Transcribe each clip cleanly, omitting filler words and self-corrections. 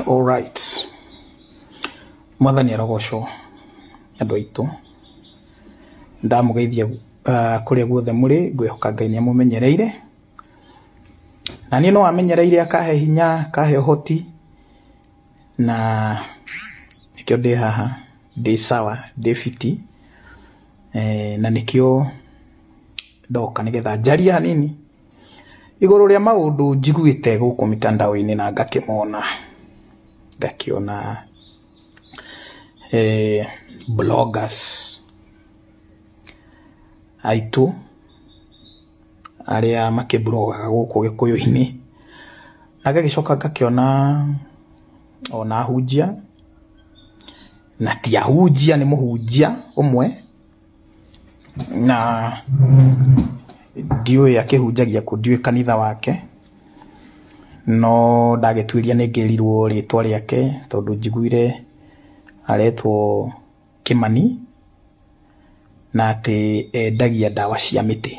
All right. Mwathani arogocwo andu aitu. Ndamugeithia kuria guothe muri ngwihoka Ngai ni amumenyereire. Na ni no amenyereire akahe hinya, akahe uhoti. Na nikio ndi haha, ndi sawa, ndi fiti. Na nikio ndoka nigetha njaria hanini iguru ria maundu njiguite guku mitandao-ini na ngakimona, ngakiona bloggers aitu aria makiblogaga guku Gikuyu-ini, na ngagicoka ngakiona ona hunjia, na ti ahunjia ni muhunjia umwe, na ndiwe akihunjagia kundiwe kanitha wake, no ndagitwiria ningirirwo ritwa riake tondu njiguire aretwo Kimani na ati endagia ndawa cia miti.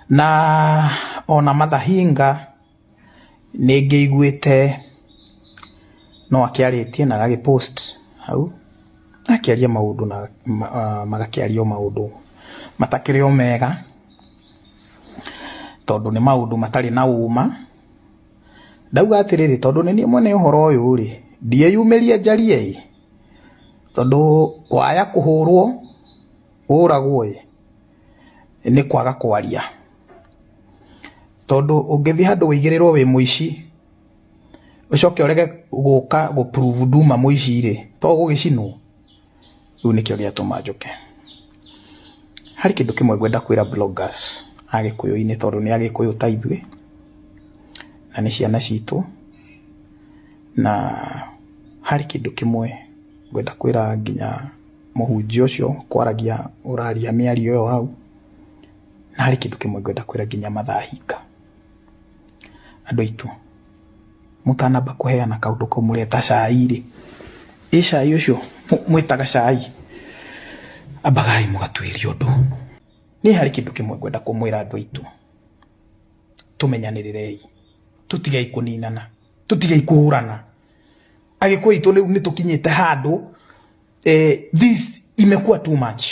Na ona Martha Hinga ningiiguite no akiaritie na gagipost hau akiaria maundu na magakiario maundu matakiri o mega tondu ni maundu matari na uma. Ndauga atiriri tondu ni nie mwene uhoro uyu ri ndieyumiria njarie tondu waya kuhurwo uragwo ni kwaga kwaria, tondu ungithi handu wigirirwo wi muici ucoke urege guka gu prove duma muici ri to gugicinwo. Riu nikio giatuma njuke. Hari kindu kimwe ngwenda kwira bloggers a Gikuyu-ini tondu ni Agikuyu ta ithuĩ na ni ciana citu, na hari kindu kimwe ngwenda kwira nginya muhunjia ucio kwaragia uraria miario yo hau, na hari kindu kimwe ngwenda kwira nginya Martha Hinga. Andu aitu mutanamba kuheana kaundu kumureta cai ri cai ucio mwitaga cai abagai mugatwiria undu. Ni hari kindu kimwe ngwenda kumwira andu aitu, tumenyanirei, tutigei kuninana, tutigei kuhurana. Agikuyu itu ni tukinyite handu this imekuwa too much,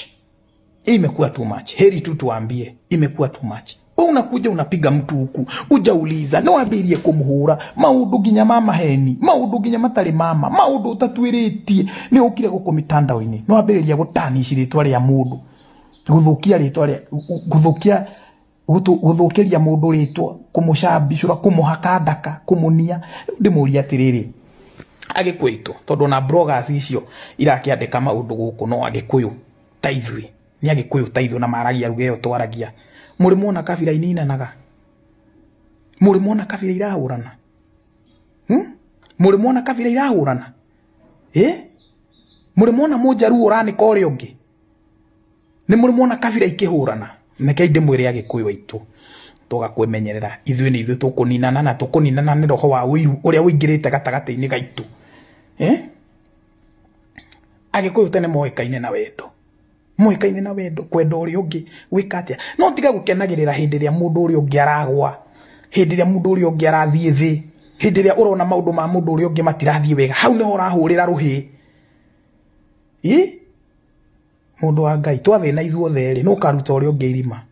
imekuwa too much. Heri tu tuambie imekuwa too much. Unakuja unapiga mtu huku ujauliza no ambirie kumuhura maundu ginya mama heni, maundu ginya matari mama, maundu utatwiritie ni ukire guku mitandao-ini no ambiriria gutanishi ritwa ria mundu, guthukia ritwa ria guthukiria mundu ritwa, kumucambicura, kumuhaka ndaka, kumunia. Ndimuria atiriri Agikuyu itu tondu na bloggers icio irakiandika maundu guku no Agikuyu ta ithuĩ, ni Agikuyu ta ithuĩ na maragia ruga iyo twaragia. Muri muona kabira ininanaga, muri muona kabira irahurana, muri muona kabira irahurana, muri muona mujaru uranika uria ungi, ni muri muona kabira ikihurana. Meke ndimwire Agikuyu aitu tugakwemenyerera ithuĩ ni ithuĩ tukuninana, na tukuninana ni roho wa wiru uria wingirite gatagati-ini gaitu. Agikuyu tene moikaine na wendo, moikaine na wendo, kwenda uria ungi wika atia, no tiga gukenagirira hindi ria mundu uria ungi aragwa, hindi ria mundu uria ungi arathie thi, hindi ria urona maundu ma mundu uria ungi matirathie wega, hau niho urahurira ruhi. Mundu wa Ngai twathina ithuothe ri no karuta uria ungi irima.